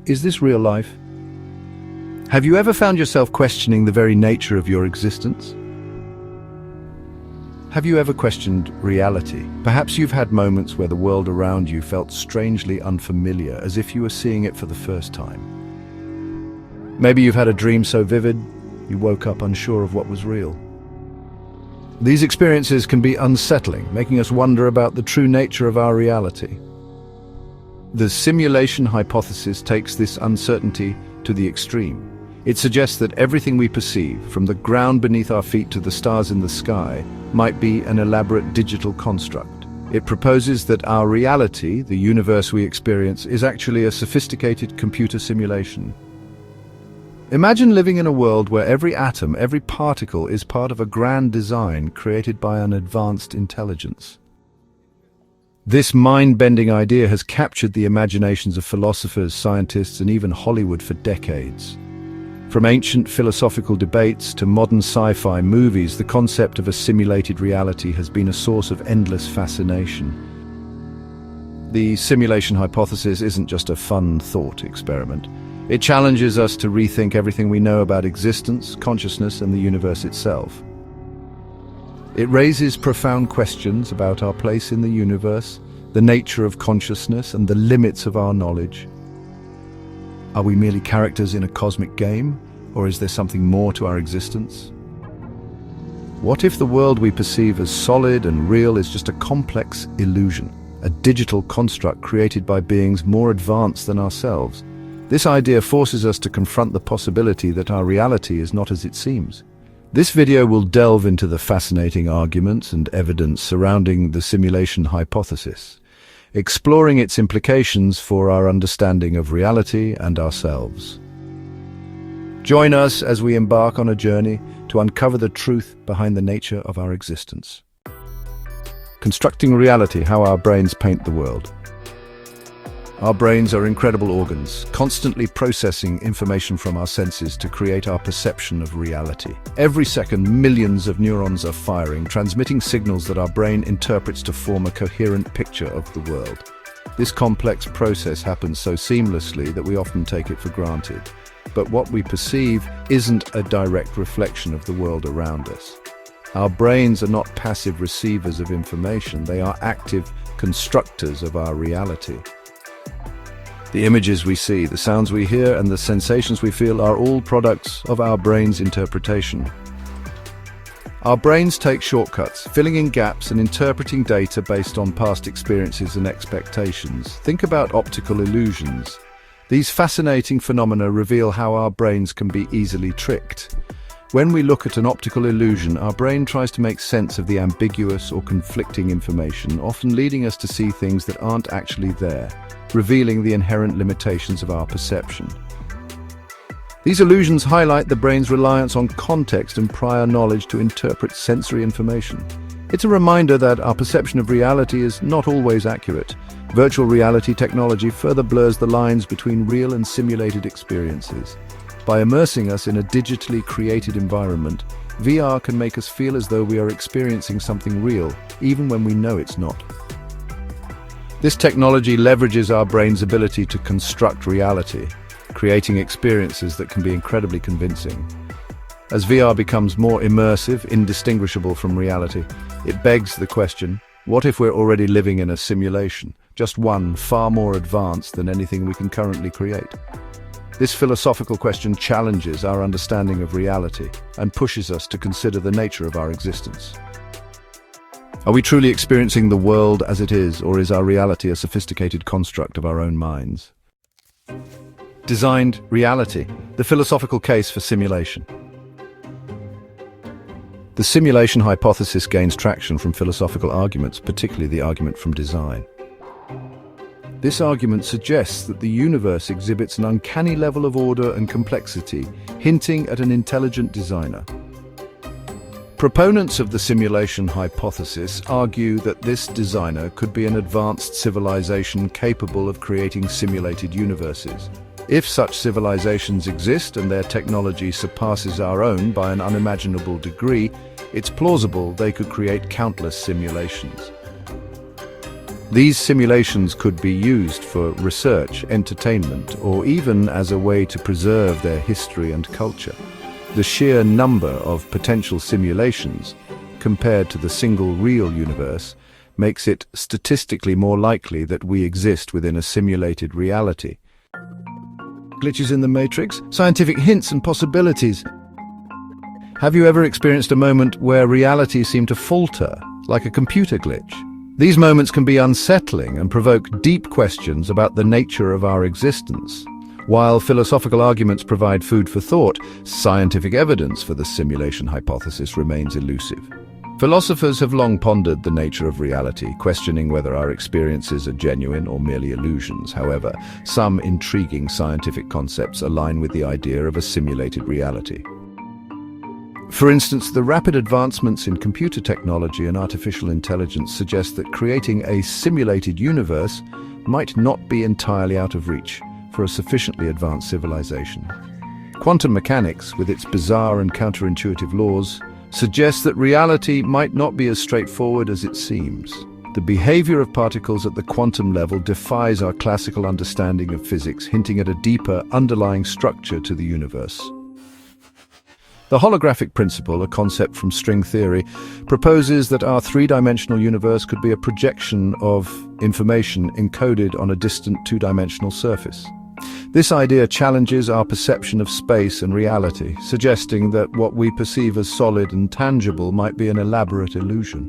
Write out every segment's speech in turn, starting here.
is this real life? Have you ever found yourself questioning the very nature of your existence? Have you ever questioned reality? Perhaps you've had moments where the world around you felt strangely unfamiliar, as if you were seeing it for the first time. Maybe you've had a dream so vivid, you woke up unsure of what was real. These experiences can be unsettling, making us wonder about the true nature of our reality. The simulation hypothesis takes this uncertainty to the extreme. It suggests that everything we perceive, from the ground beneath our feet to the stars in the sky, might be an elaborate digital construct. It proposes that our reality, the universe we experience, is actually a sophisticated computer simulation. Imagine living in a world where every atom, every particle is part of a grand design created by an advanced intelligence. This mind-bending idea has captured the imaginations of philosophers, scientists, and even Hollywood for decades. From ancient philosophical debates to modern sci-fi movies, the concept of a simulated reality has been a source of endless fascination. The simulation hypothesis isn't just a fun thought experiment. It challenges us to rethink everything we know about existence, consciousness, and the universe itself. It raises profound questions about our place in the universe, the nature of consciousness, and the limits of our knowledge. Are we merely characters in a cosmic game, or is there something more to our existence? What if the world we perceive as solid and real is just a complex illusion, a digital construct created by beings more advanced than ourselves? This idea forces us to confront the possibility that our reality is not as it seems. This video will delve into the fascinating arguments and evidence surrounding the simulation hypothesis, exploring its implications for our understanding of reality and ourselves. Join us as we embark on a journey to uncover the truth behind the nature of our existence. Constructing reality: how our brains paint the world. Our brains are incredible organs, constantly processing information from our senses to create our perception of reality. Every second, millions of neurons are firing, transmitting signals that our brain interprets to form a coherent picture of the world. This complex process happens so seamlessly that we often take it for granted. But what we perceive isn't a direct reflection of the world around us. Our brains are not passive receivers of information, they are active constructors of our reality. The images we see, the sounds we hear, and the sensations we feel are all products of our brain's interpretation. Our brains take shortcuts, filling in gaps and interpreting data based on past experiences and expectations. Think about optical illusions. These fascinating phenomena reveal how our brains can be easily tricked. When we look at an optical illusion, our brain tries to make sense of the ambiguous or conflicting information, often leading us to see things that aren't actually there, revealing the inherent limitations of our perception. These illusions highlight the brain's reliance on context and prior knowledge to interpret sensory information. It's a reminder that our perception of reality is not always accurate. Virtual reality technology further blurs the lines between real and simulated experiences. By immersing us in a digitally created environment, VR can make us feel as though we are experiencing something real, even when we know it's not. This technology leverages our brain's ability to construct reality, creating experiences that can be incredibly convincing. As VR becomes more immersive, indistinguishable from reality, it begs the question, what if we're already living in a simulation, just one far more advanced than anything we can currently create? This philosophical question challenges our understanding of reality and pushes us to consider the nature of our existence. Are we truly experiencing the world as it is, or is our reality a sophisticated construct of our own minds? Designed reality, the philosophical case for simulation. The simulation hypothesis gains traction from philosophical arguments, particularly the argument from design. This argument suggests that the universe exhibits an uncanny level of order and complexity, hinting at an intelligent designer. Proponents of the simulation hypothesis argue that this designer could be an advanced civilization capable of creating simulated universes. If such civilizations exist and their technology surpasses our own by an unimaginable degree, it's plausible they could create countless simulations. These simulations could be used for research, entertainment, or even as a way to preserve their history and culture. The sheer number of potential simulations, compared to the single real universe, makes it statistically more likely that we exist within a simulated reality. Glitches in the matrix, scientific hints and possibilities. Have you ever experienced a moment where reality seemed to falter, like a computer glitch? These moments can be unsettling and provoke deep questions about the nature of our existence. While philosophical arguments provide food for thought, scientific evidence for the simulation hypothesis remains elusive. Philosophers have long pondered the nature of reality, questioning whether our experiences are genuine or merely illusions. However, some intriguing scientific concepts align with the idea of a simulated reality. For instance, the rapid advancements in computer technology and artificial intelligence suggest that creating a simulated universe might not be entirely out of reach for a sufficiently advanced civilization. Quantum mechanics, with its bizarre and counterintuitive laws, suggests that reality might not be as straightforward as it seems. The behavior of particles at the quantum level defies our classical understanding of physics, hinting at a deeper, underlying structure to the universe. The holographic principle, a concept from string theory, proposes that our three-dimensional universe could be a projection of information encoded on a distant two-dimensional surface. This idea challenges our perception of space and reality, suggesting that what we perceive as solid and tangible might be an elaborate illusion.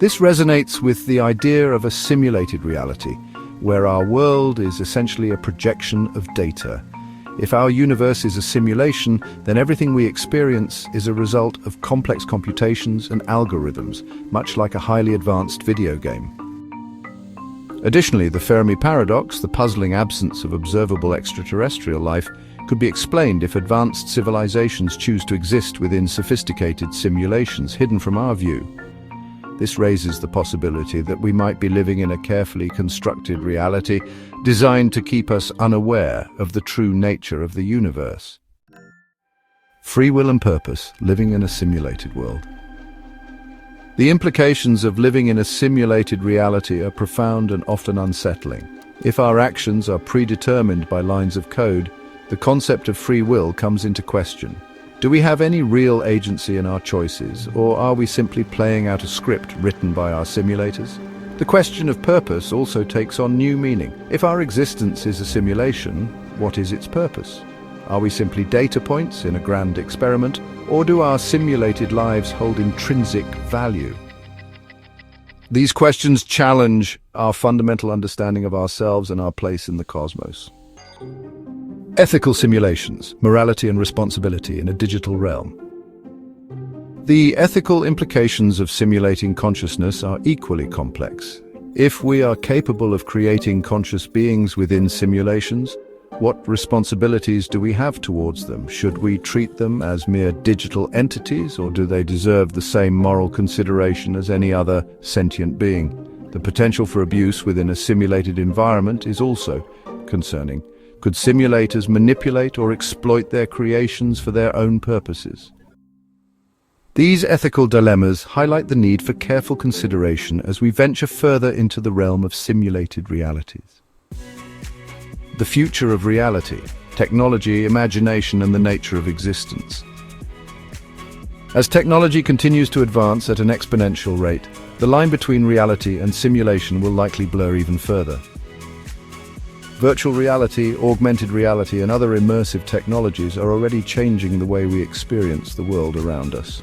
This resonates with the idea of a simulated reality, where our world is essentially a projection of data. If our universe is a simulation, then everything we experience is a result of complex computations and algorithms, much like a highly advanced video game. Additionally, the Fermi paradox, the puzzling absence of observable extraterrestrial life, could be explained if advanced civilizations choose to exist within sophisticated simulations hidden from our view. This raises the possibility that we might be living in a carefully constructed reality designed to keep us unaware of the true nature of the universe. Free will and purpose, living in a simulated world. The implications of living in a simulated reality are profound and often unsettling. If our actions are predetermined by lines of code, the concept of free will comes into question. Do we have any real agency in our choices, or are we simply playing out a script written by our simulators? The question of purpose also takes on new meaning. If our existence is a simulation, what is its purpose? Are we simply data points in a grand experiment, or do our simulated lives hold intrinsic value? These questions challenge our fundamental understanding of ourselves and our place in the cosmos. Ethical simulations, morality and responsibility in a digital realm. The ethical implications of simulating consciousness are equally complex. If we are capable of creating conscious beings within simulations, what responsibilities do we have towards them? Should we treat them as mere digital entities, or do they deserve the same moral consideration as any other sentient being? The potential for abuse within a simulated environment is also concerning. Could simulators manipulate or exploit their creations for their own purposes? These ethical dilemmas highlight the need for careful consideration as we venture further into the realm of simulated realities. The future of reality, technology, imagination, and the nature of existence. As technology continues to advance at an exponential rate, the line between reality and simulation will likely blur even further. Virtual reality, augmented reality, and other immersive technologies are already changing the way we experience the world around us.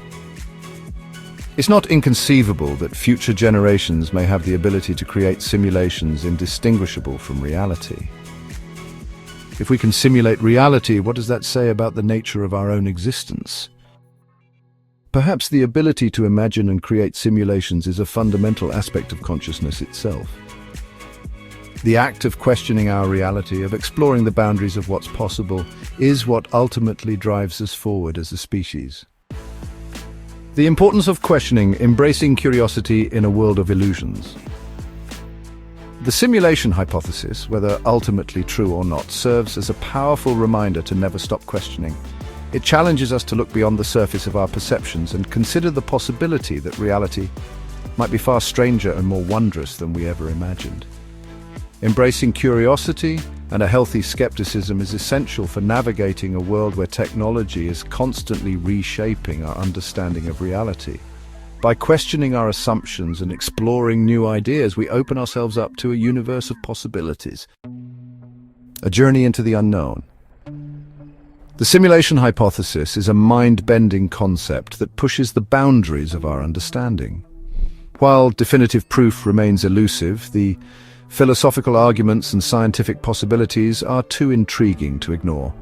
It's not inconceivable that future generations may have the ability to create simulations indistinguishable from reality. If we can simulate reality, what does that say about the nature of our own existence? Perhaps the ability to imagine and create simulations is a fundamental aspect of consciousness itself. The act of questioning our reality, of exploring the boundaries of what's possible, is what ultimately drives us forward as a species. The importance of questioning, embracing curiosity in a world of illusions. The simulation hypothesis, whether ultimately true or not, serves as a powerful reminder to never stop questioning. It challenges us to look beyond the surface of our perceptions and consider the possibility that reality might be far stranger and more wondrous than we ever imagined. Embracing curiosity and a healthy skepticism is essential for navigating a world where technology is constantly reshaping our understanding of reality. By questioning our assumptions and exploring new ideas, we open ourselves up to a universe of possibilities. A journey into the unknown. The simulation hypothesis is a mind-bending concept that pushes the boundaries of our understanding. While definitive proof remains elusive, the philosophical arguments and scientific possibilities are too intriguing to ignore.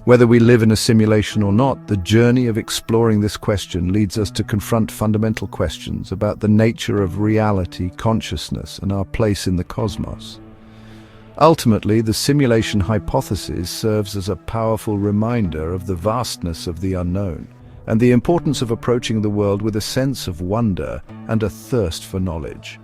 Whether we live in a simulation or not, the journey of exploring this question leads us to confront fundamental questions about the nature of reality, consciousness, and our place in the cosmos. Ultimately, the simulation hypothesis serves as a powerful reminder of the vastness of the unknown and the importance of approaching the world with a sense of wonder and a thirst for knowledge.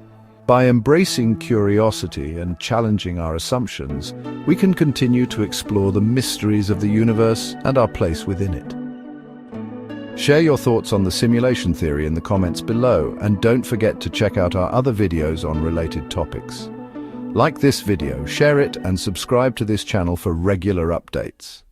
By embracing curiosity and challenging our assumptions, we can continue to explore the mysteries of the universe and our place within it. Share your thoughts on the simulation theory in the comments below, and don't forget to check out our other videos on related topics. Like this video, share it, and subscribe to this channel for regular updates.